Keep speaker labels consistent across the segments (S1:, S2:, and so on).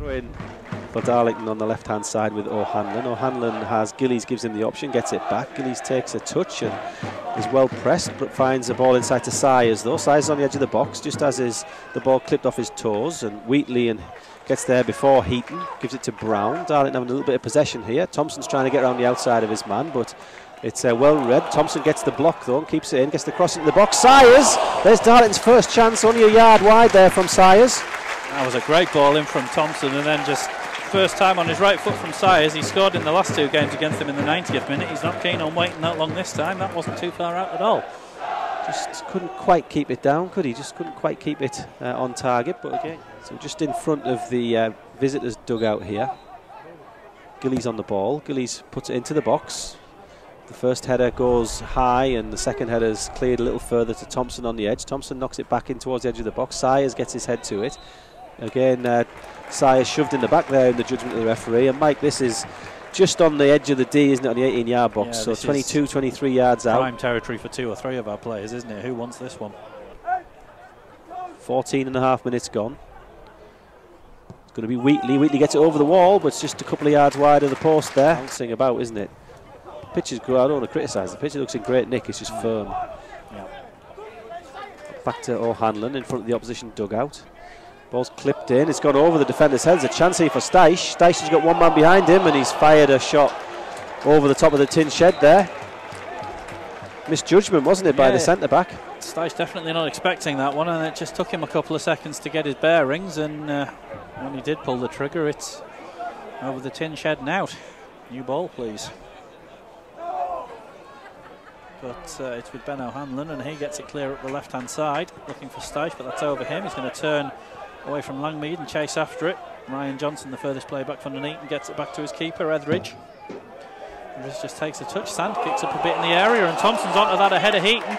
S1: Throw in for Darlington on the left-hand side with O'Hanlon. O'Hanlon has Gillies, gives him the option, gets it back. Gillies takes a touch and is well pressed, but finds the ball inside to Sayers though. Sayers on the edge of the box, just as the ball clipped off his toes, and Wheatley gets there before Heaton, gives it to Brown. Darlington having a little bit of possession here. Thompson's trying to get around the outside of his man, but it's well read. Thompson gets the block though and keeps it in, gets the cross into the box. Sayers! There's Darlington's first chance, only a yard wide there from Sayers.
S2: That was a great ball in from Thompson, and then just first time on his right foot from Sayers. He scored in the last two games against him in the 90th minute. He's not keen on waiting that long this time. That wasn't too far out at all.
S1: Just couldn't quite keep it down, could he? Just couldn't quite keep it on target. But again, so just in front of the visitors' dugout here. Gillies on the ball. Gillies puts it into the box. The first header goes high, and the second header's cleared a little further to Thompson on the edge. Thompson knocks it back in towards the edge of the box. Sayers gets his head to it. Again, Sayers shoved in the back there in the judgment of the referee. And Mike, this is just on the edge of the D, isn't it, on the 18-yard box? Yeah, so 22, 23 yards out.
S2: Prime territory for 2 or 3 of our players, isn't it? Who wants this one?
S1: 14.5 minutes gone. It's going to be Wheatley. Wheatley gets it over the wall, but it's just a couple of yards wide of the post there. Bouncing about, isn't it? Pitch is good. I don't want to criticise the pitch. It looks in great nick. It's just firm.
S2: Yeah.
S1: Back to O'Hanlon in front of the opposition dugout. Ball's clipped in, it's gone over the defender's head. There's a chance here for Steisch. Steisch has got one man behind him and he's fired a shot over the top of the tin shed there. Misjudgment, wasn't it, by the centre-back?
S2: Steisch definitely not expecting that one, and it just took him a couple of seconds to get his bearings, and when he did pull the trigger, it's over the tin shed and out. New ball, please. But it's with Ben O'Hanlon, and he gets it clear up the left-hand side, looking for Steisch, but that's over him. He's going to turn away from Langmead and chase after it. Ryan Johnson, the furthest play back from Nuneaton, gets it back to his keeper, Etheridge. Etheridge just takes a touch. Sand kicks up a bit in the area, and Thompson's onto that ahead of Heaton.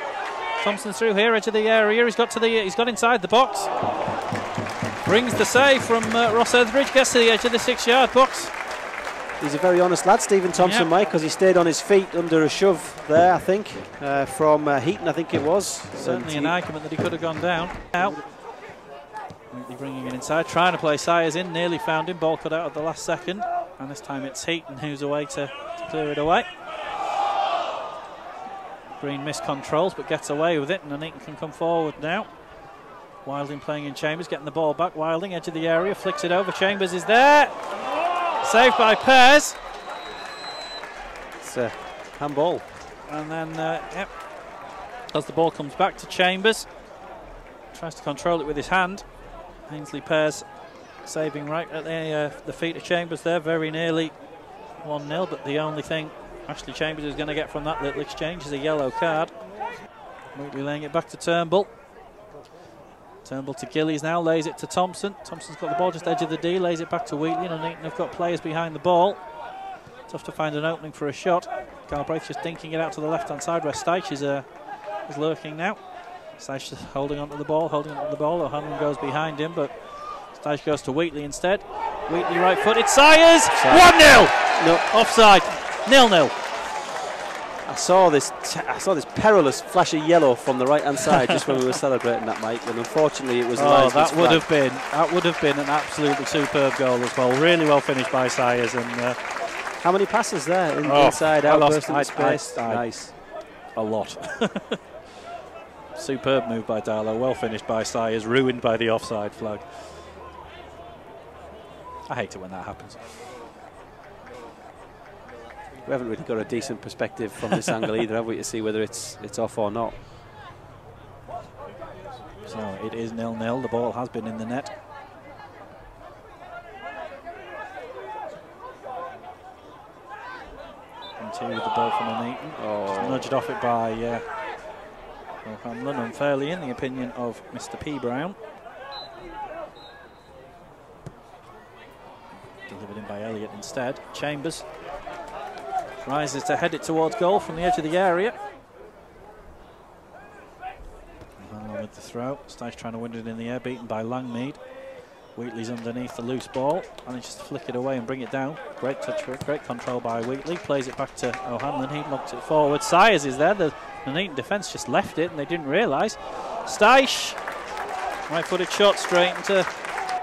S2: Thompson's through here, edge of the area. He's got inside the box. Brings the save from Ross Etheridge. Gets to the edge of the 6-yard box.
S1: He's a very honest lad, Stephen Thompson, Mike, because he stayed on his feet under a shove there, I think, from Heaton, I think it was.
S2: Certainly an argument that he could have gone down. Out. Bringing it inside, trying to play Sayers in, nearly found him, ball cut out at the last second, and this time it's Heaton who's away to clear it away. Green miscontrols but gets away with it, and Nuneaton can come forward now. Wilding playing in Chambers, getting the ball back. Wilding, edge of the area, flicks it over. Chambers is there. Saved by Pears.
S1: It's a handball.
S2: And then, as the ball comes back to Chambers, tries to control it with his hand. Ainsley Pears saving right at the feet of Chambers there, very nearly 1-0, but the only thing Ashley Chambers is going to get from that little exchange is a yellow card. Wheatley laying it back to Turnbull. Turnbull to Gillies now, lays it to Thompson. Thompson's got the ball just edge of the D, lays it back to Wheatley, and Nuneaton have got players behind the ball. Tough to find an opening for a shot. Galbraith's just dinking it out to the left-hand side where Steisch is lurking now. Steisch just holding onto the ball. O'Hanlon goes behind him, but Steisch goes to Wheatley instead. Wheatley right-footed. Sayers! 1-0!
S1: No.
S2: Offside. 0-0.
S1: I saw this perilous flash of yellow from the right-hand side just when we were celebrating that, Mike, and unfortunately it was
S2: that would have been an absolutely superb goal as well. Really well finished by Sayers, and
S1: how many passes there inside out burst into space?
S2: Nice. A lot. Superb move by Darlow, well finished by Sayers, ruined by the offside flag. I hate it when that happens.
S1: We haven't really got a decent perspective from this angle either, have we, to see whether it's off or not.
S2: So it is 0-0. The ball has been in the net. Into with the ball from Nuneaton. Just nudged off it by O'Hanlon, unfairly in the opinion of Mr. P. Brown. Delivered in by Elliott instead. Chambers rises to head it towards goal from the edge of the area. O'Hanlon with the throw. Steisch trying to win it in the air, beaten by Langmead. Wheatley's underneath the loose ball, manages to flick it away and bring it down. Great touch for it, great control by Wheatley. Plays it back to O'Hanlon, he knocks it forward. Sayers is there, the Nuneaton defence just left it and they didn't realise. Steisch, right-footed shot straight into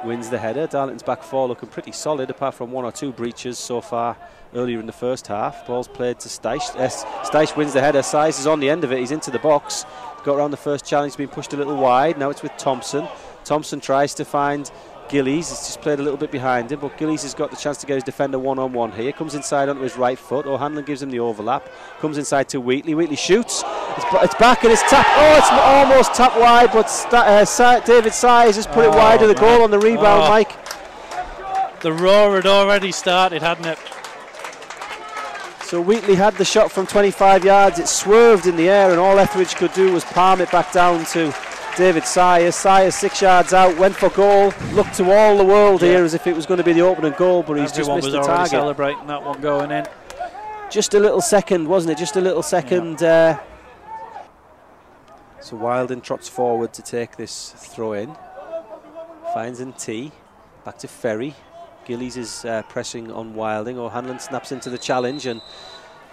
S1: wins the header. Darlington's back four looking pretty solid, apart from one or two breaches so far earlier in the first half. Ball's played to Steisch. Steisch wins the header. Size is on the end of it. He's into the box. Got around the first challenge, been pushed a little wide. Now it's with Thompson. Thompson tries to find Gillies. He's just played a little bit behind him, but Gillies has got the chance to get his defender one-on-one here. Comes inside onto his right foot. O'Hanlon gives him the overlap. Comes inside to Wheatley. Wheatley shoots. It's back and it's tapped. Oh, it's almost tapped wide, but David Sayers has put it wide of the goal on the rebound, Mike.
S2: The roar had already started, hadn't it?
S1: So Wheatley had the shot from 25 yards. It swerved in the air, and all Etheridge could do was palm it back down to David Sayers. Sayers 6 yards out, went for goal, looked to all the world here as if it was going to be the opening goal, but he's just missed the target.
S2: Celebrating that one going in.
S1: Just a little second, wasn't it? Just a little second. So Wilding trots forward to take this throw in. Finds N.T. Back to Ferry. Gillies is pressing on Wilding. O'Hanlon snaps into the challenge, and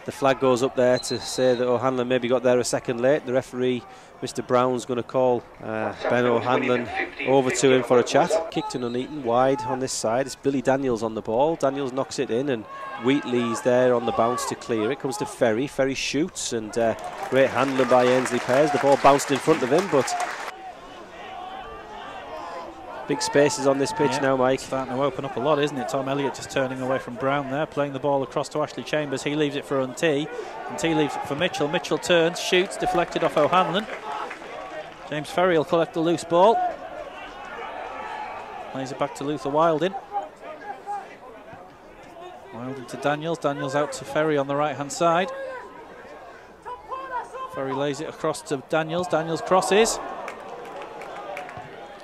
S1: the flag goes up there to say that O'Hanlon maybe got there a second late. The referee, Mr. Brown's going to call Ben O'Hanlon over to him for a chat. Kick to Nuneaton, wide on this side. It's Billy Daniels on the ball. Daniels knocks it in, and Wheatley's there on the bounce to clear it. Comes to Ferry. Ferry shoots, and great handling by Ainsley Pears. The ball bounced in front of him, but big spaces on this pitch now, Mike.
S2: Starting to open up a lot, isn't it? Tom Elliott just turning away from Brown there, playing the ball across to Ashley Chambers. He leaves it for N.T. N.T. leaves it for Mitchell. Mitchell turns, shoots, deflected off O'Hanlon. James Ferry will collect the loose ball. Plays it back to Luther Wilding. Wilding to Daniels. Daniels out to Ferry on the right-hand side. Ferry lays it across to Daniels. Daniels crosses.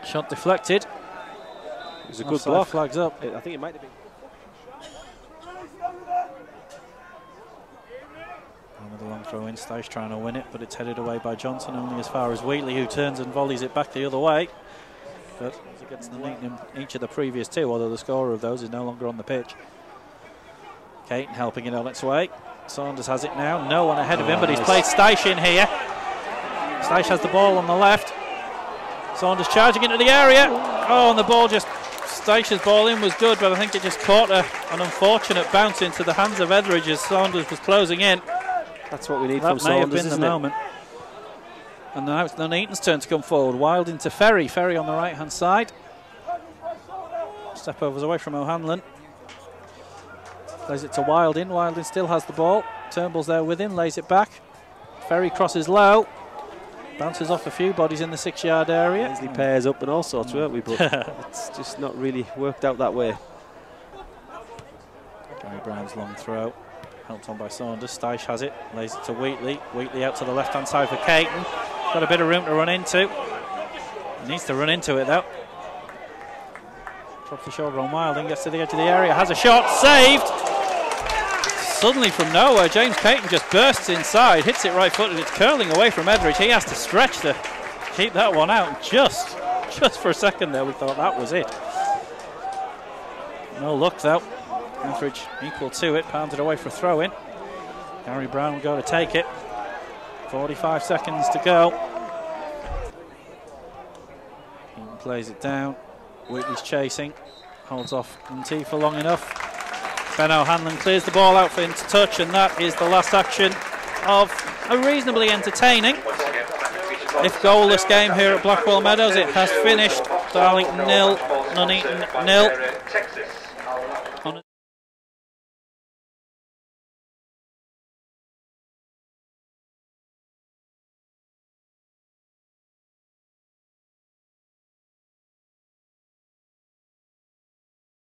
S2: Shot deflected.
S1: It was a good block.
S2: Flags up.
S1: I think it might have been.
S2: Another long throw in. Steisch trying to win it, but it's headed away by Johnson, only as far as Wheatley, who turns and volleys it back the other way. But as it gets Nuneaton in each of the previous two, although the scorer of those is no longer on the pitch. Caton helping it on its way. Saunders has it now. No one ahead of him, but he's played Steisch in here. Steisch has the ball on the left. Saunders charging into the area. Oh, and the ball just, Steisch's ball in was good, but I think it just caught an unfortunate bounce into the hands of Etheridge as Saunders was closing in.
S1: That's what we need from Saunders, isn't it?
S2: Moment. And now it's Nuneaton's turn to come forward. Wilding to Ferry. Ferry on the right-hand side. Step overs away from O'Hanlon. Plays it to Wilding. Wilding still has the ball. Turnbull's there with him, lays it back. Ferry crosses low. Bounces off a few bodies in the 6-yard area.
S1: Ainsley Pears up and all sorts, weren't we? But it's just not really worked out that way.
S2: Gary Brown's long throw. Helped on by Saunders. Steisch has it. Lays it to Wheatley. Wheatley out to the left-hand side for Caton. Got a bit of room to run into. He needs to run into it, though. Drops the shoulder on Wilding. Gets to the edge of the area. Has a shot. Saved! Suddenly from nowhere, James Caton just bursts inside, hits it right-footed, it's curling away from Etheridge. He has to stretch to keep that one out. Just for a second there, we thought that was it. No luck though. Etheridge equal to it, pounded away for a throw-in. Gary Brown will go to take it. 45 seconds to go. He plays it down. Wheatley's chasing, holds off N.T. for long enough. Ben O'Hanlon clears the ball out for him to touch, and that is the last action of a reasonably entertaining, if goalless, game here at Blackwell Meadows. It has finished. Darlington 0, Nuneaton 0.